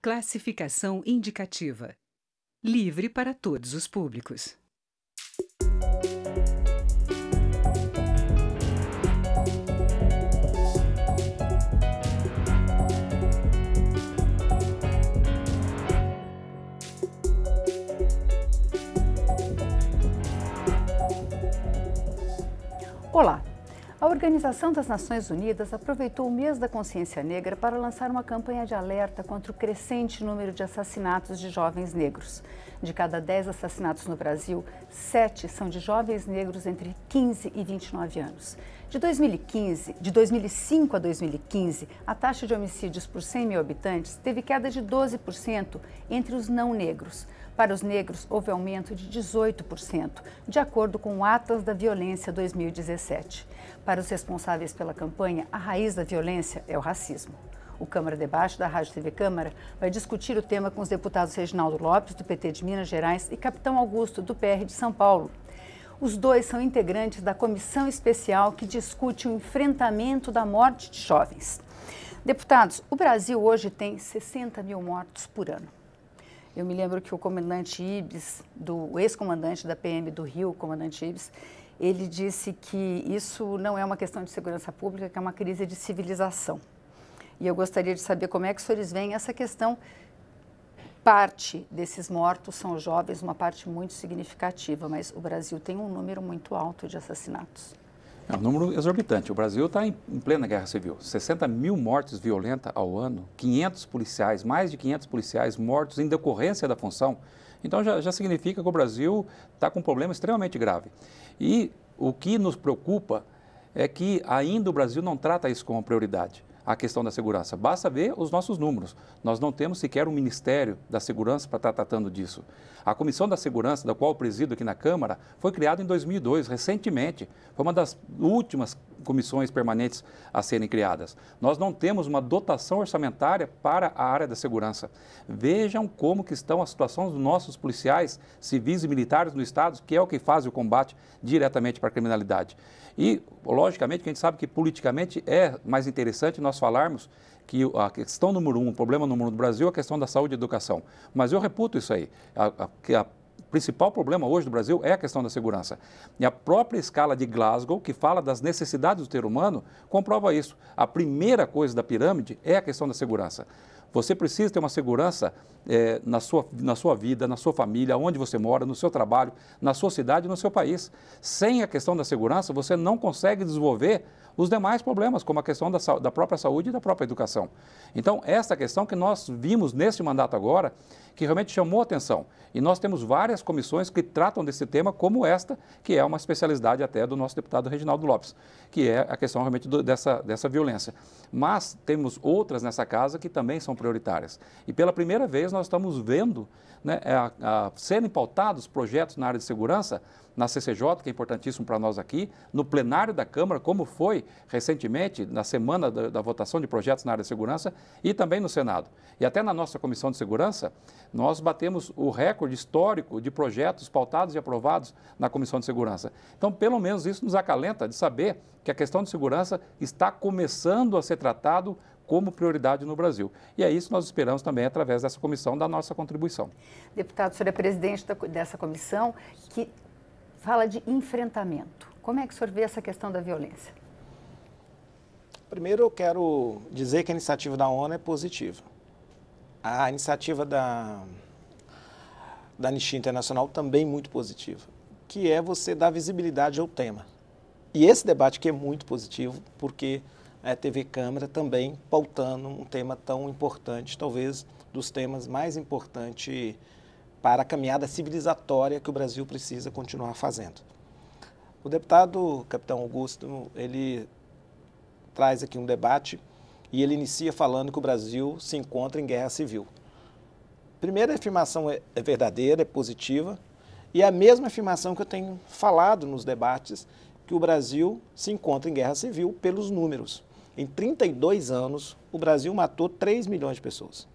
Classificação indicativa. Livre para todos os públicos. Olá! A Organização das Nações Unidas aproveitou o mês da consciência negra para lançar uma campanha de alerta contra o crescente número de assassinatos de jovens negros. De cada 10 assassinatos no Brasil, 7 são de jovens negros entre 15 e 29 anos. De 2005 a 2015, a taxa de homicídios por 100 mil habitantes teve queda de 12% entre os não negros. Para os negros, houve aumento de 18%, de acordo com o Atlas da Violência 2017. Para os responsáveis pela campanha, a raiz da violência é o racismo. O Câmara Debate da Rádio TV Câmara vai discutir o tema com os deputados Reginaldo Lopes, do PT de Minas Gerais, e Capitão Augusto, do PR de São Paulo. Os dois são integrantes da comissão especial que discute o enfrentamento da morte de jovens. Deputados, o Brasil hoje tem 60 mil mortos por ano. Eu me lembro que o comandante Ibis, o ex-comandante da PM do Rio, o comandante Ibis, ele disse que isso não é uma questão de segurança pública, que é uma crise de civilização. E eu gostaria de saber como é que os senhores veem essa questão. Parte desses mortos são jovens, uma parte muito significativa, mas o Brasil tem um número muito alto de assassinatos. É um número exorbitante. O Brasil está em plena guerra civil. 60 mil mortes violentas ao ano, 500 policiais, mais de 500 policiais mortos em decorrência da função. Então já significa que o Brasil está com um problema extremamente grave. E o que nos preocupa é que ainda o Brasil não trata isso como prioridade, a questão da segurança. Basta ver os nossos números. Nós não temos sequer um Ministério da Segurança para estar tratando disso. A Comissão da Segurança, da qual eu presido aqui na Câmara, foi criada em 2002, recentemente. Foi uma das últimas comissões permanentes a serem criadas. Nós não temos uma dotação orçamentária para a área da segurança. Vejam como que estão a situação dos nossos policiais, civis e militares no Estado, que é o que faz o combate diretamente para a criminalidade. E, logicamente, que a gente sabe que politicamente é mais interessante nós falarmos que a questão número 1, o problema número 1 do Brasil é a questão da saúde e educação. Mas eu reputo isso aí. O principal problema hoje do Brasil é a questão da segurança. E a própria escala de Glasgow, que fala das necessidades do ser humano, comprova isso. A primeira coisa da pirâmide é a questão da segurança. Você precisa ter uma segurança na sua vida, na sua família, onde você mora, no seu trabalho, na sua cidade e no seu país. Sem a questão da segurança, você não consegue desenvolver os demais problemas, como a questão da própria saúde e da própria educação. Então, essa questão que nós vimos neste mandato agora, que realmente chamou a atenção. E nós temos várias comissões que tratam desse tema, como esta, que é uma especialidade até do nosso deputado Reginaldo Lopes, que é a questão realmente dessa violência. Mas temos outras nessa casa que também são prioritárias. E pela primeira vez nós estamos vendo, né, serem pautados projetos na área de segurança, na CCJ, que é importantíssimo para nós aqui, no plenário da Câmara, como foi recentemente, na semana da votação de projetos na área de segurança, e também no Senado. E até na nossa Comissão de Segurança, nós batemos o recorde histórico de projetos pautados e aprovados na Comissão de Segurança. Então, pelo menos isso nos acalenta de saber que a questão de segurança está começando a ser tratado como prioridade no Brasil. E é isso que nós esperamos também, através dessa comissão, da nossa contribuição. Deputado, o senhor é presidente dessa comissão que fala de enfrentamento. Como é que o senhor vê essa questão da violência? Primeiro, eu quero dizer que a iniciativa da ONU é positiva. A iniciativa da Anistia Internacional também muito positiva, que é você dar visibilidade ao tema. E esse debate aqui é muito positivo, porque a TV Câmara também pautando um tema tão importante, talvez dos temas mais importantes para a caminhada civilizatória que o Brasil precisa continuar fazendo. O deputado Capitão Augusto, ele traz aqui um debate e ele inicia falando que o Brasil se encontra em guerra civil. Primeira afirmação é verdadeira, é positiva, e é a mesma afirmação que eu tenho falado nos debates, que o Brasil se encontra em guerra civil pelos números. Em 32 anos, o Brasil matou 3 milhões de pessoas.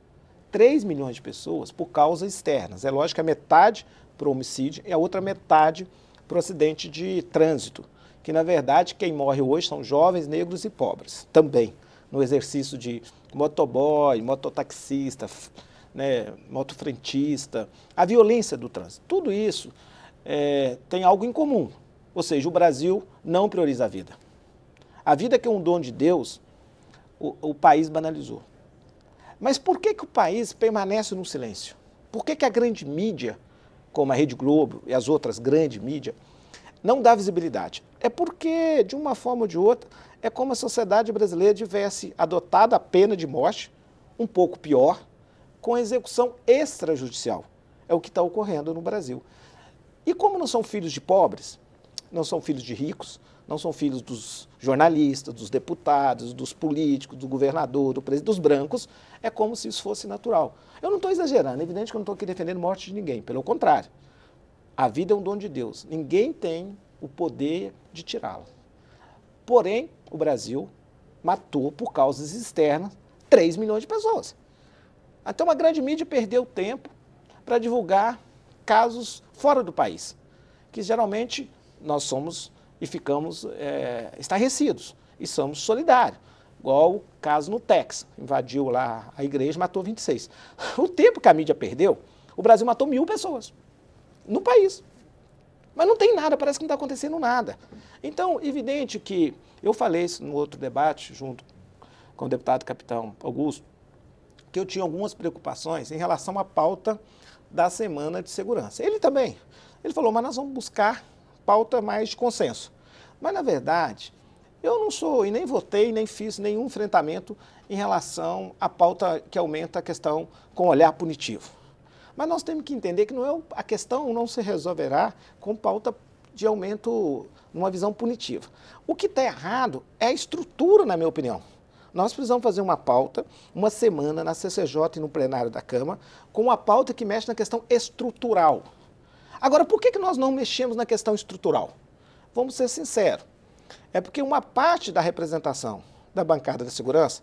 3 milhões de pessoas por causas externas. É lógico que a metade para o homicídio e a outra metade para o acidente de trânsito, que na verdade quem morre hoje são jovens, negros e pobres, também, no exercício de motoboy, mototaxista, né, motofrentista, a violência do trânsito. Tudo isso tem algo em comum, ou seja, o Brasil não prioriza a vida. A vida, que é um dom de Deus, o país banalizou. Mas por que o país permanece no silêncio? Por que a grande mídia, como a Rede Globo e as outras grandes mídias, não dá visibilidade? É porque, de uma forma ou de outra, é como a sociedade brasileira tivesse adotado a pena de morte, um pouco pior, com a execução extrajudicial. É o que está ocorrendo no Brasil. E como não são filhos de pobres, não são filhos de ricos, não são filhos dos jornalistas, dos deputados, dos políticos, do governador, do presidente, dos brancos, é como se isso fosse natural. Eu não estou exagerando, é evidente que eu não estou aqui defendendo a morte de ninguém, pelo contrário. A vida é um dom de Deus, ninguém tem o poder de tirá-la. Porém, o Brasil matou, por causas externas, 3 milhões de pessoas. Então, a grande mídia perdeu tempo para divulgar casos fora do país, que geralmente nós somos e ficamos estarrecidos e somos solidários. Igual o caso no Texas, invadiu lá a igreja e matou 26. O tempo que a mídia perdeu, o Brasil matou 1.000 pessoas no país. Mas não tem nada, parece que não está acontecendo nada. Então, evidente que eu falei isso no outro debate, junto com o deputado Capitão Augusto, que eu tinha algumas preocupações em relação à pauta da Semana de Segurança. Ele também. Ele falou, mas nós vamos buscar pauta mais de consenso. Mas, na verdade, eu não sou e nem votei, nem fiz nenhum enfrentamento em relação à pauta que aumenta a questão com olhar punitivo. Mas nós temos que entender que a questão não se resolverá com pauta de aumento numa visão punitiva. O que está errado é a estrutura, na minha opinião. Nós precisamos fazer uma pauta, uma semana na CCJ e no plenário da Câmara, com uma pauta que mexe na questão estrutural. Agora, por que nós não mexemos na questão estrutural? Vamos ser sinceros. É porque uma parte da representação da bancada da segurança,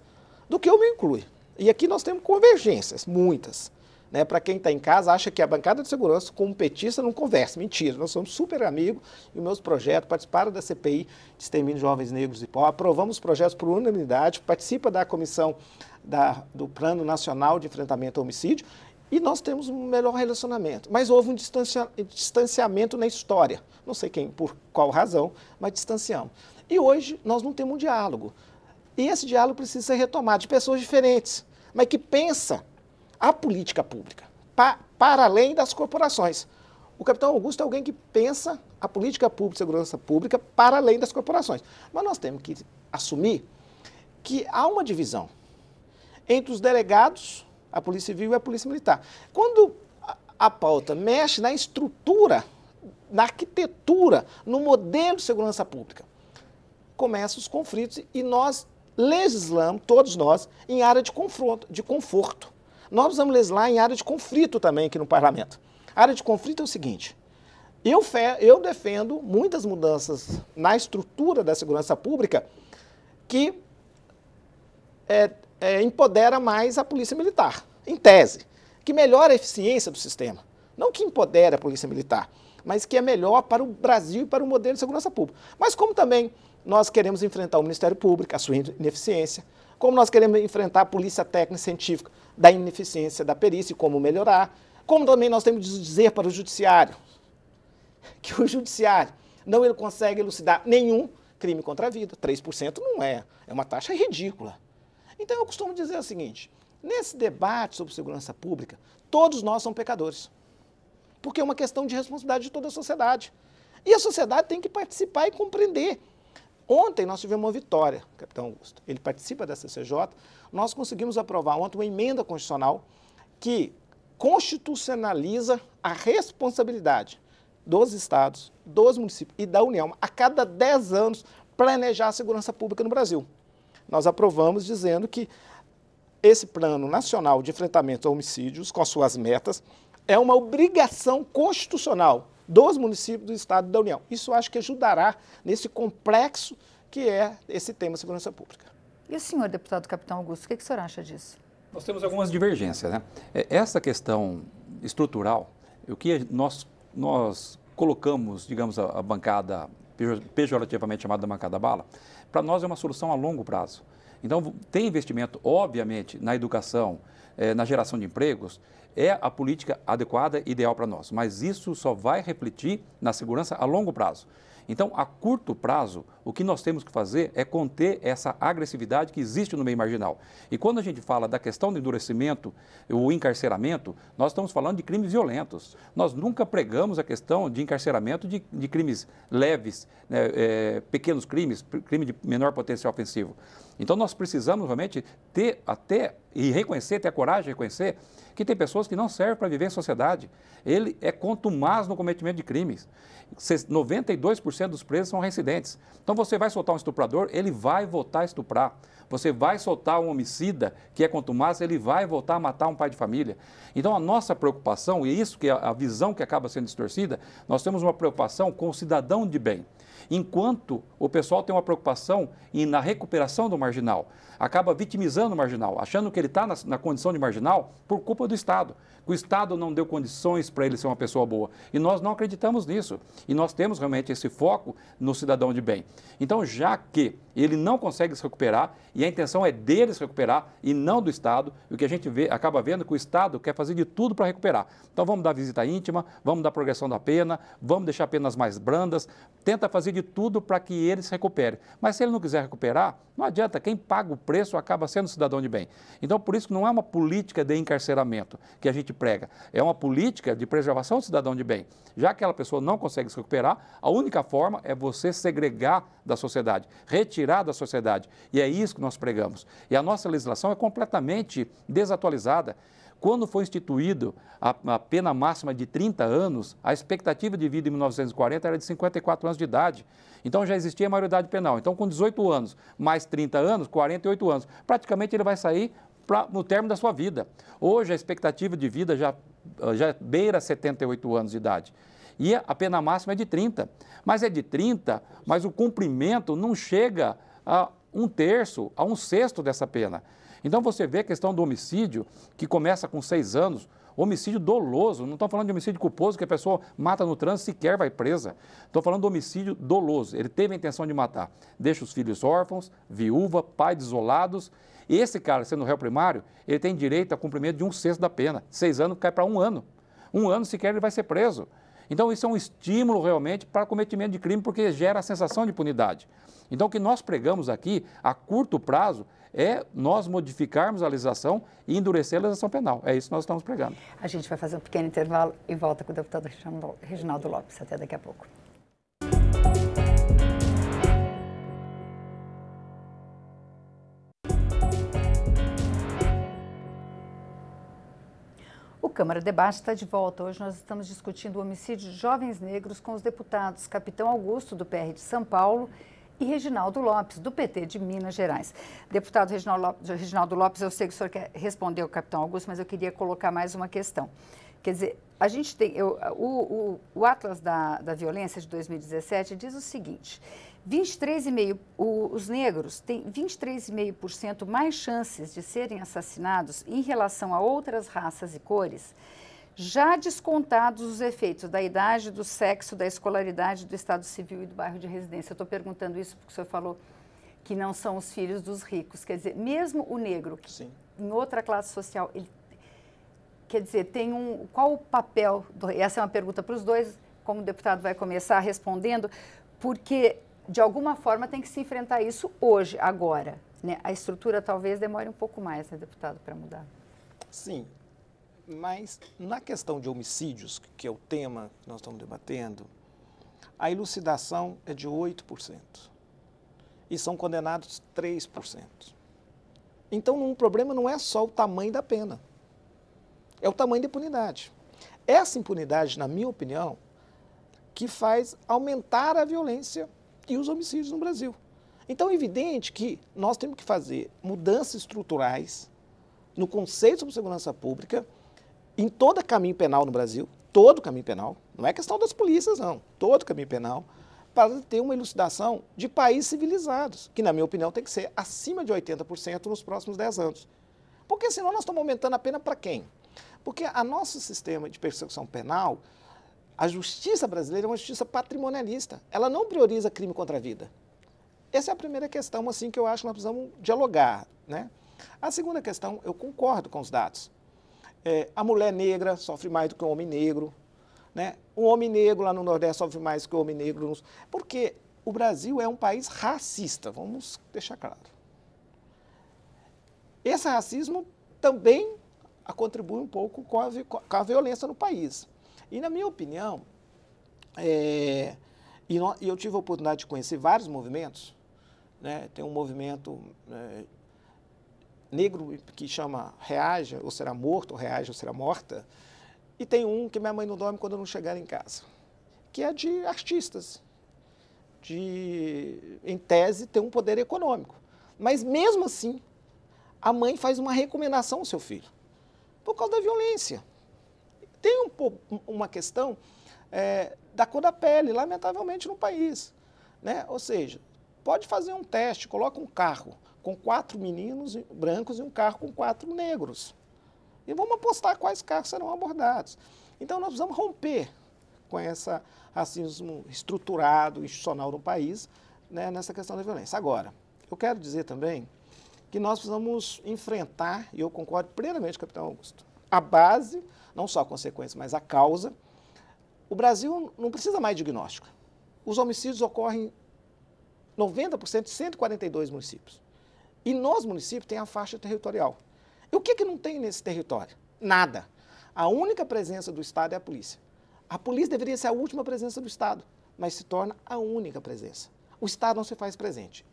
do que eu me incluo, e aqui nós temos convergências, muitas. Né? Para quem está em casa, acha que a bancada de segurança, como petista, não conversa. Mentira, nós somos super amigos e os meus projetos participaram da CPI de extermínio de jovens negros e pobres, aprovamos os projetos por unanimidade, participa da comissão do Plano Nacional de Enfrentamento ao Homicídio, e nós temos um melhor relacionamento. Mas houve um distanciamento na história. Não sei por qual razão, mas distanciamos. E hoje nós não temos um diálogo. E esse diálogo precisa ser retomado de pessoas diferentes, mas que pensam a política pública para além das corporações. O Capitão Augusto é alguém que pensa a política pública, segurança pública, para além das corporações. Mas nós temos que assumir que há uma divisão entre os delegados, a Polícia Civil e a Polícia Militar. Quando a pauta mexe na estrutura, na arquitetura, no modelo de segurança pública, começam os conflitos e nós legislamos, todos nós, em área de confronto, de conforto. Nós precisamos legislar em área de conflito também aqui no Parlamento. A área de conflito é o seguinte, eu defendo muitas mudanças na estrutura da segurança pública que empodera mais a Polícia Militar, em tese, que melhora a eficiência do sistema. Não que empodere a Polícia Militar, mas que é melhor para o Brasil e para o modelo de segurança pública. Mas como também nós queremos enfrentar o Ministério Público, a sua ineficiência, como nós queremos enfrentar a Polícia Técnica e Científica da ineficiência da perícia e como melhorar, como também nós temos de dizer para o Judiciário que o Judiciário não consegue elucidar nenhum crime contra a vida. 3% não é uma taxa ridícula. Então eu costumo dizer o seguinte, nesse debate sobre segurança pública, todos nós somos pecadores, porque é uma questão de responsabilidade de toda a sociedade. E a sociedade tem que participar e compreender. Ontem nós tivemos uma vitória, Capitão Augusto, ele participa da CCJ, nós conseguimos aprovar ontem uma emenda constitucional que constitucionaliza a responsabilidade dos estados, dos municípios e da União, a cada 10 anos, planejar a segurança pública no Brasil. Nós aprovamos dizendo que esse Plano Nacional de Enfrentamento a Homicídios, com as suas metas, é uma obrigação constitucional dos municípios, do Estado e da União. Isso eu acho que ajudará nesse complexo que é esse tema segurança pública. E o senhor, deputado Capitão Augusto, o que o senhor acha disso? Nós temos algumas divergências, né? Essa questão estrutural, o que nós colocamos, digamos, a bancada pejorativamente chamada bancada bala, para nós é uma solução a longo prazo. Então, tem investimento, obviamente, na educação, na geração de empregos, é a política adequada e ideal para nós. Mas isso só vai refletir na segurança a longo prazo. Então, a curto prazo, o que nós temos que fazer é conter essa agressividade que existe no meio marginal. E quando a gente fala da questão do endurecimento, o encarceramento, nós estamos falando de crimes violentos. Nós nunca pregamos a questão de encarceramento de crimes leves, né, pequenos crimes, crime de menor potencial ofensivo. Então, nós precisamos realmente ter a coragem de reconhecer que tem pessoas que não servem para viver em sociedade. Ele é contumaz no cometimento de crimes. 92% dos presos são reincidentes. Então, você vai soltar um estuprador, ele vai voltar a estuprar. Você vai soltar um homicida que é contumaz, ele vai voltar a matar um pai de família. Então, a nossa preocupação, e isso que é a visão que acaba sendo distorcida, nós temos uma preocupação com o cidadão de bem. Enquanto o pessoal tem uma preocupação na recuperação do marginal, acaba vitimizando o marginal, achando que ele está na condição de marginal por culpa do Estado. O Estado não deu condições para ele ser uma pessoa boa. E nós não acreditamos nisso. E nós temos realmente esse foco no cidadão de bem. Então, já que ele não consegue se recuperar, e a intenção é dele se recuperar e não do Estado, o que a gente acaba vendo é que o Estado quer fazer de tudo para recuperar. Então, vamos dar visita íntima, vamos dar progressão da pena, vamos deixar penas mais brandas, tenta fazer de tudo para que ele se recupere. Mas se ele não quiser recuperar, não adianta, quem paga o preço acaba sendo cidadão de bem. Então, por isso que não é uma política de encarceramento que a gente prega, é uma política de preservação do cidadão de bem. Já que aquela pessoa não consegue se recuperar, a única forma é você segregar da sociedade, retirar da sociedade. E é isso que nós pregamos. E a nossa legislação é completamente desatualizada. Quando foi instituído a pena máxima de 30 anos, a expectativa de vida em 1940 era de 54 anos de idade. Então já existia a maioridade penal. Então com 18 anos mais 30 anos, 48 anos, praticamente ele vai sair no término da sua vida. Hoje a expectativa de vida já beira 78 anos de idade. E a pena máxima é de 30. Mas é de 30, mas o cumprimento não chega a 1/3, a 1/6 dessa pena. Então você vê a questão do homicídio, que começa com 6 anos, homicídio doloso, não estou falando de homicídio culposo, que a pessoa mata no trânsito e sequer vai presa. Estou falando de homicídio doloso, ele teve a intenção de matar. Deixa os filhos órfãos, viúva, pais desolados. Esse cara, sendo réu primário, ele tem direito a cumprimento de 1/6 da pena. 6 anos cai para 1 ano. 1 ano sequer ele vai ser preso. Então isso é um estímulo realmente para cometimento de crime, porque gera a sensação de impunidade. Então o que nós pregamos aqui, a curto prazo, é nós modificarmos a legislação e endurecer a legislação penal. É isso que nós estamos pregando. A gente vai fazer um pequeno intervalo e volta com o deputado Reginaldo Lopes. Até daqui a pouco. O Câmara Debate está de volta. Hoje nós estamos discutindo o homicídio de jovens negros com os deputados Capitão Augusto, do PR de São Paulo, e Reginaldo Lopes, do PT de Minas Gerais. Deputado Reginaldo Lopes, eu sei que o senhor quer responder ao Capitão Augusto, mas eu queria colocar mais uma questão. Quer dizer, a gente tem, o Atlas da Violência de 2017 diz o seguinte: 23,5%, os negros têm 23,5% mais chances de serem assassinados em relação a outras raças e cores, já descontados os efeitos da idade, do sexo, da escolaridade, do estado civil e do bairro de residência. Eu estou perguntando isso porque o senhor falou que não são os filhos dos ricos. Quer dizer, mesmo o negro, que em outra classe social, ele, quer dizer, qual o papel, essa é uma pergunta para os dois, como o deputado vai começar respondendo, porque de alguma forma tem que se enfrentar isso hoje, agora, né? A estrutura talvez demore um pouco mais, né, deputado, para mudar. Sim. Mas na questão de homicídios, que é o tema que nós estamos debatendo, a elucidação é de 8% e são condenados 3%. Então o problema não é só o tamanho da pena, é o tamanho da impunidade. Essa impunidade, na minha opinião, que faz aumentar a violência e os homicídios no Brasil. Então é evidente que nós temos que fazer mudanças estruturais no conceito sobre segurança pública, em todo caminho penal no Brasil, todo caminho penal, não é questão das polícias não, todo caminho penal, para ter uma elucidação de países civilizados, que na minha opinião tem que ser acima de 80% nos próximos 10 anos. Porque senão nós estamos aumentando a pena para quem? Porque a nosso sistema de persecução penal, a justiça brasileira é uma justiça patrimonialista, ela não prioriza crime contra a vida. Essa é a primeira questão assim, que eu acho que nós precisamos dialogar, né? A segunda questão, eu concordo com os dados. A mulher negra sofre mais do que o homem negro, né? O homem negro lá no Nordeste sofre mais do que o homem negro. Porque o Brasil é um país racista, vamos deixar claro. Esse racismo também contribui um pouco com a violência no país. E, na minha opinião, eu tive a oportunidade de conhecer vários movimentos, né? Tem um movimento negro que chama Reaja, ou será morto, ou Reaja, ou será morta, e tem um que minha mãe não dorme quando eu não chegar em casa, que é de artistas, em tese, ter um poder econômico. Mas, mesmo assim, a mãe faz uma recomendação ao seu filho, por causa da violência. Tem uma questão da cor da pele, lamentavelmente, no país, né? Ou seja, pode fazer um teste, coloca um carro com 4 meninos brancos e um carro com 4 negros. E vamos apostar quais carros serão abordados. Então, nós precisamos romper com esse racismo estruturado, institucional no país, né, nessa questão da violência. Agora, eu quero dizer também que nós precisamos enfrentar, e eu concordo plenamente com o capitão Augusto, a base, não só a consequência, mas a causa. O Brasil não precisa mais de diagnóstico. Os homicídios ocorrem 90% em 142 municípios. E nos municípios tem a faixa territorial. E o que não tem nesse território? Nada. A única presença do Estado é a polícia. A polícia deveria ser a última presença do Estado, mas se torna a única presença. O Estado não se faz presente.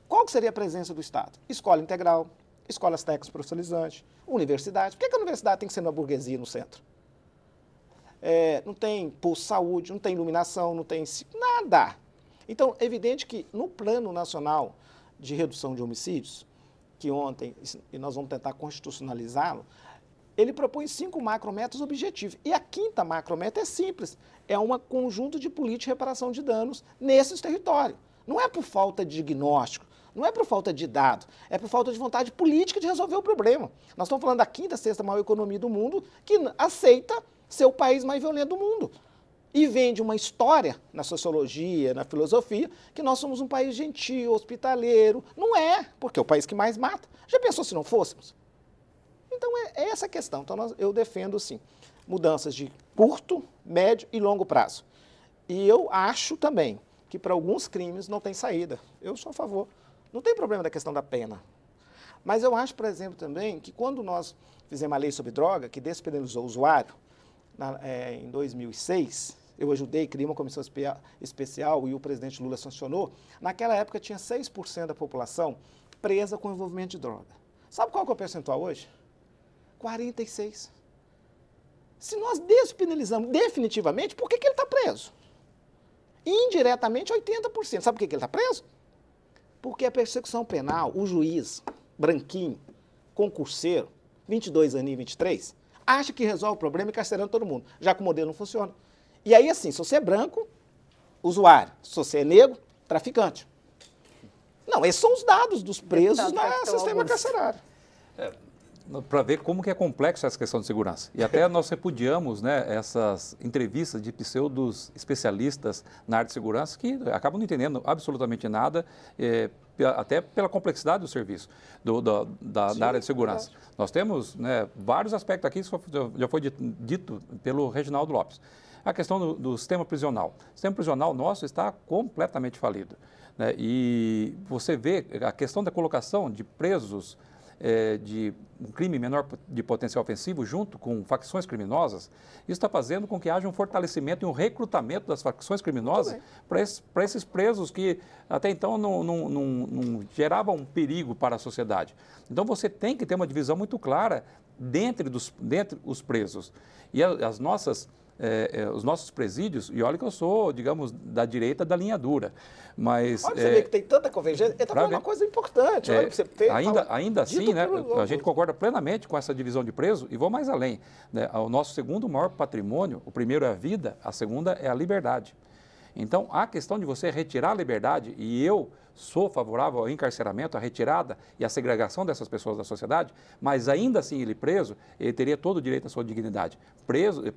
Qual que seria a presença do Estado? Escola integral, escolas técnicas profissionalizantes, universidade. Por que a universidade tem que ser uma burguesia no centro? Não tem posto de saúde, não tem iluminação, não tem nada. Então, é evidente que no Plano Nacional de Redução de Homicídios, que ontem, e nós vamos tentar constitucionalizá-lo, ele propõe 5 macrometas objetivos. E a 5ª macrometa é simples, é um conjunto de políticas de reparação de danos nesses territórios. Não é por falta de diagnóstico, não é por falta de dado, é por falta de vontade política de resolver o problema. Nós estamos falando da 5ª, 6ª maior economia do mundo, que aceita ser o país mais violento do mundo. E vende uma história na sociologia, na filosofia, que nós somos um país gentil, hospitaleiro. Não é, porque é o país que mais mata. Já pensou se não fôssemos? Então, é essa a questão. Então, eu defendo, sim, mudanças de curto, médio e longo prazo. E eu acho também que para alguns crimes não tem saída. Eu sou a favor. Não tem problema da questão da pena. Mas eu acho, por exemplo, também, que quando nós fizemos a lei sobre droga, que despenalizou o usuário, em 2006, eu ajudei, criei uma comissão especial e o presidente Lula sancionou. Naquela época tinha 6% da população presa com envolvimento de droga. Sabe qual que é o percentual hoje? 46%. Se nós despenalizamos definitivamente, por que ele está preso? Indiretamente, 80%. Sabe por que ele está preso? Porque a persecução penal, o juiz, branquinho, concurseiro, 22 aninhos, 23, acha que resolve o problema encarcerando todo mundo, já que o modelo não funciona. E aí, assim, se você é branco, usuário. Se você é negro, traficante. Não, esses são os dados dos presos no sistema carcerário. Para ver como que é complexo essa questão de segurança. E até nós repudiamos, né, essas entrevistas de pseudos especialistas na área de segurança que acabam não entendendo absolutamente nada, até pela complexidade do serviço, da área de segurança. Nós temos, né, vários aspectos aqui, isso já foi dito pelo Reginaldo Lopes. A questão do sistema prisional. O sistema prisional nosso está completamente falido, né? E você vê a questão da colocação de presos de um crime menor de potencial ofensivo junto com facções criminosas, isso está fazendo com que haja um fortalecimento e um recrutamento das facções criminosas para esses presos que até então não geravam um perigo para a sociedade. Então você tem que ter uma divisão muito clara dentre os presos. E os nossos presídios, e olha que eu sou, digamos, da direita da linha dura, mas... Olha, você vê que tem tanta convergência, ele está falando uma coisa importante, olha que você tem, ainda assim, né, a gente concorda plenamente com essa divisão de preso, e vou mais além, né, o nosso segundo maior patrimônio, o primeiro é a vida, a segunda é a liberdade. Então, a questão de você retirar a liberdade, e eu sou favorável ao encarceramento, à retirada e à segregação dessas pessoas da sociedade, mas ainda assim ele preso, ele teria todo o direito à sua dignidade.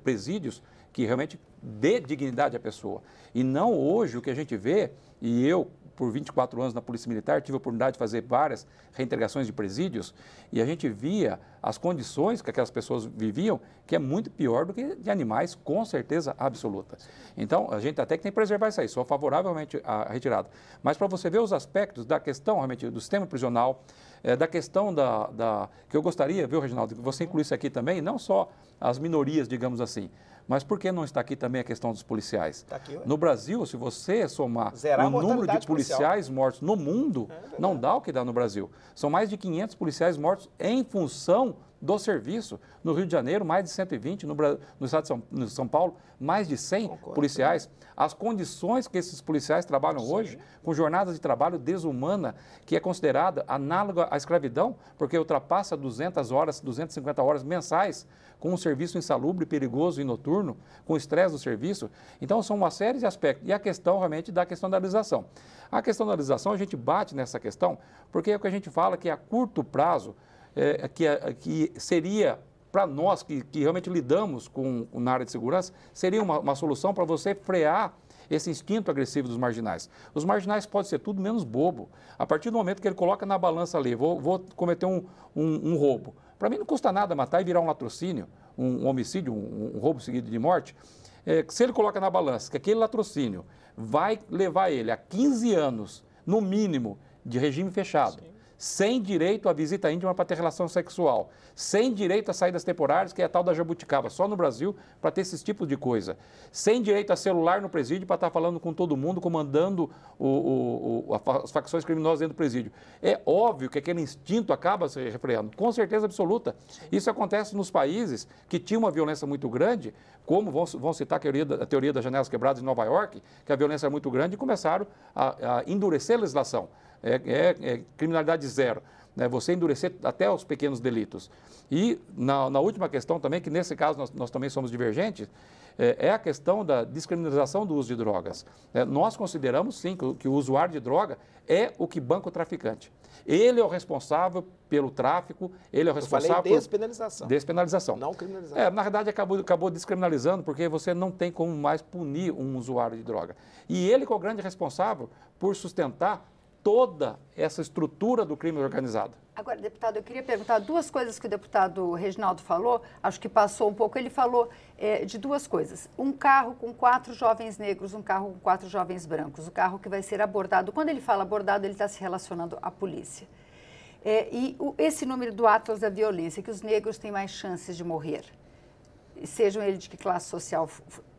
Presídios que realmente dê dignidade à pessoa. E não hoje o que a gente vê e eu, por 24 anos na Polícia Militar, tive a oportunidade de fazer várias reintegrações de presídios e a gente via as condições que aquelas pessoas viviam, que é muito pior do que de animais, com certeza absoluta. Então, a gente até que tem que preservar isso aí, sou favoravelmente à retirada. Mas para você ver os aspectos da questão realmente do sistema prisional, da questão que eu gostaria, viu, Reginaldo, que você incluísse aqui também, não só as minorias, digamos assim, mas por que não está aqui também a questão dos policiais? Tá aqui, no Brasil, se você somar zerar o número de policiais mortos no mundo, não dá o que dá no Brasil. São mais de 500 policiais mortos em função do serviço. No Rio de Janeiro, mais de 120, no estado de São Paulo, mais de 100 policiais. As condições que esses policiais trabalham hoje, com jornadas de trabalho desumana, que é considerada análoga à escravidão, porque ultrapassa 200 horas, 250 horas mensais, com um serviço insalubre, perigoso e noturno, com estresse do serviço. Então, são uma série de aspectos. E a questão, realmente, da questão da legislação. A questão da legislação, a gente bate nessa questão, porque é o que a gente fala que a curto prazo, que seria, para nós que realmente lidamos na área de segurança, seria uma solução para você frear esse instinto agressivo dos marginais. Os marginais podem ser tudo menos bobo. A partir do momento que ele coloca na balança ali, vou cometer um roubo. Para mim não custa nada matar e virar um latrocínio, um homicídio, um roubo seguido de morte. Se ele coloca na balança que aquele latrocínio vai levar ele a 15 anos, no mínimo, de regime fechado, sem direito à visita íntima para ter relação sexual, sem direito a saídas temporárias, que é a tal da jabuticaba, só no Brasil, para ter esses tipos de coisa, sem direito a celular no presídio para estar falando com todo mundo, comandando as facções criminosas dentro do presídio. É óbvio que aquele instinto acaba se refreando, com certeza absoluta. Isso acontece nos países que tinham uma violência muito grande, como vão citar a teoria das janelas quebradas em Nova York, que a violência é muito grande e começaram a endurecer a legislação. Criminalidade zero, né? Você endurecer até os pequenos delitos. E na última questão também, que nesse caso nós também somos divergentes, é a questão da descriminalização do uso de drogas. Nós consideramos sim que o usuário de droga é o que banca o traficante. Ele é o responsável pelo tráfico, ele é o responsável por despenalização. Despenalização. Não criminalização. Na verdade, acabou descriminalizando porque você não tem como mais punir um usuário de droga. E ele que é o grande responsável por sustentar toda essa estrutura do crime organizado. Agora, deputado, eu queria perguntar duas coisas que o deputado Reginaldo falou, acho que passou um pouco, ele falou de duas coisas. Um carro com 4 jovens negros, um carro com 4 jovens brancos, o carro que vai ser abordado. Quando ele fala abordado, ele está se relacionando à polícia. Esse número do Atlas da violência, que os negros têm mais chances de morrer, sejam eles de que classe social.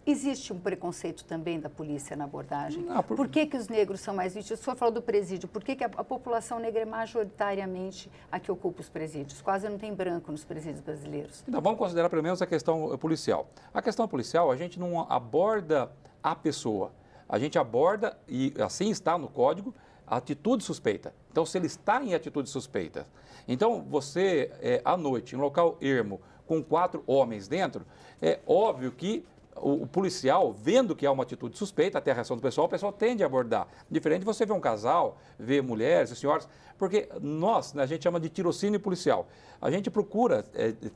Existe um preconceito também da polícia na abordagem? Por que os negros são mais vítimas? O senhor falou do presídio. Por que a população negra é majoritariamente a que ocupa os presídios? Quase não tem branco nos presídios brasileiros. Então, vamos considerar pelo menos a questão policial. A questão policial, a gente não aborda a pessoa. A gente aborda, e assim está no código, a atitude suspeita. Então, se ele está em atitude suspeita, então você, à noite, em um local ermo, com 4 homens dentro, é óbvio que o policial, vendo que há uma atitude suspeita, até a reação do pessoal, o pessoal tende a abordar. Diferente de você ver um casal, ver mulheres e senhoras, porque nós, a gente chama de tirocínio policial. A gente procura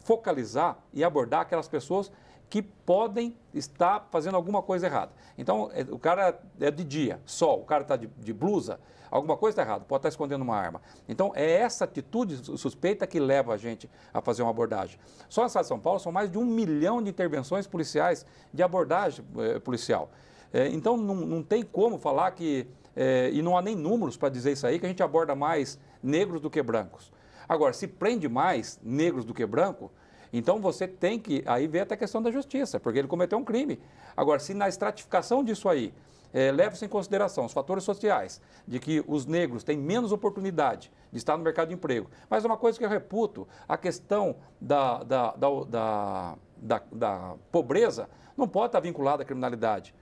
focalizar e abordar aquelas pessoas que podem estar fazendo alguma coisa errada. Então, o cara é de dia, sol, o cara está de blusa, alguma coisa está errada, pode estar escondendo uma arma. Então, é essa atitude suspeita que leva a gente a fazer uma abordagem. Só na cidade de São Paulo são mais de 1 milhão de intervenções policiais de abordagem policial. Então, não tem como falar que, e não há nem números para dizer isso aí, que a gente aborda mais negros do que brancos. Agora, se prende mais negros do que branco, então você tem que aí ver até a questão da justiça, porque ele cometeu um crime. Agora, se na estratificação disso aí, leva-se em consideração os fatores sociais, de que os negros têm menos oportunidade de estar no mercado de emprego. Mas uma coisa que eu reputo, a questão da pobreza não pode estar vinculada à criminalidade.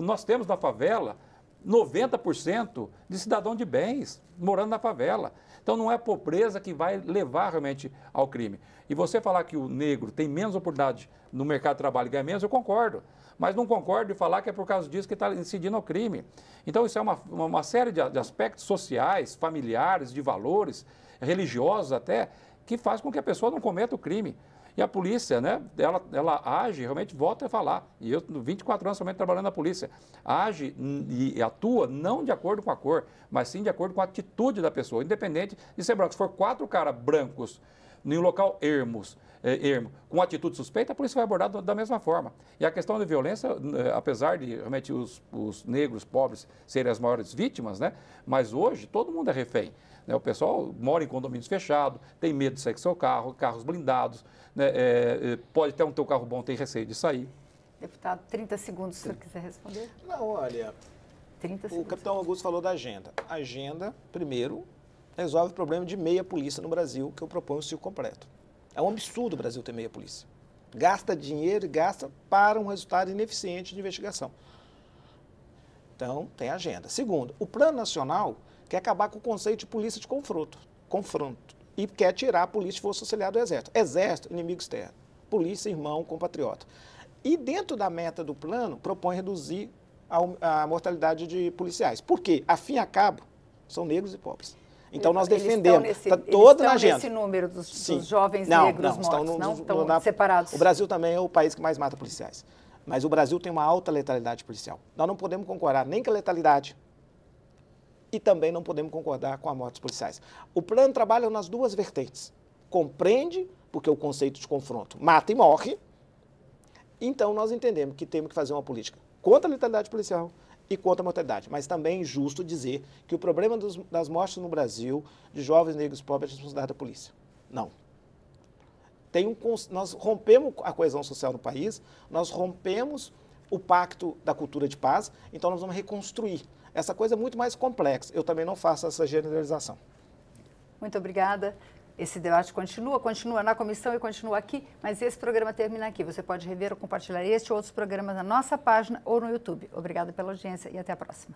Nós temos na favela 90% de cidadão de bens morando na favela. Então não é a pobreza que vai levar realmente ao crime. E você falar que o negro tem menos oportunidade no mercado de trabalho e ganha menos, eu concordo. Mas não concordo em falar que é por causa disso que está incidindo ao crime. Então isso é uma série de aspectos sociais, familiares, de valores, religiosos até, que faz com que a pessoa não cometa o crime. E a polícia, né, ela age, realmente volta a falar. E eu, 24 anos somente trabalhando na polícia, age e atua não de acordo com a cor, mas sim de acordo com a atitude da pessoa, independente de ser branco. Se for 4 caras brancos em um local ermo, com atitude suspeita, a polícia vai abordar da mesma forma. E a questão da violência, apesar de realmente os negros pobres serem as maiores vítimas, né, mas hoje todo mundo é refém. O pessoal mora em condomínios fechados, tem medo de sair com seu carro, carros blindados, né, pode ter um teu carro bom, tem receio de sair. Deputado, 30 segundos, se o senhor quiser responder. Não, olha, 30 o segundos. capitão Augusto falou da agenda. A agenda, primeiro, resolve o problema de meia polícia no Brasil, que eu proponho o ciclo completo. É um absurdo o Brasil ter meia polícia. Gasta dinheiro e gasta para um resultado ineficiente de investigação. Então, tem agenda. Segundo, o Plano Nacional quer acabar com o conceito de polícia de confronto, e quer tirar a polícia de força auxiliar do Exército. Exército, inimigo externo. Polícia, irmão, compatriota. E dentro da meta do plano, propõe reduzir a mortalidade de policiais. Por quê? A fim e a cabo, são negros e pobres. Então, nós defendemos, está toda na agenda. Esse número dos jovens negros mortos, não estão separados. O Brasil também é o país que mais mata policiais. Mas o Brasil tem uma alta letalidade policial. Nós não podemos concordar nem com a letalidade e também não podemos concordar com a morte dos policiais. O plano trabalha nas duas vertentes. Compreende, porque o conceito de confronto mata e morre. Então, nós entendemos que temos que fazer uma política contra a letalidade policial e contra a mortalidade. Mas também é justo dizer que o problema das mortes no Brasil, de jovens negros pobres, é responsabilidade da polícia. Não. Nós rompemos a coesão social no país, nós rompemos o pacto da cultura de paz, então nós vamos reconstruir. Essa coisa é muito mais complexa. Eu também não faço essa generalização. Muito obrigada. Esse debate continua na comissão e continua aqui, mas esse programa termina aqui. Você pode rever ou compartilhar este ou outros programas na nossa página ou no YouTube. Obrigada pela audiência e até a próxima.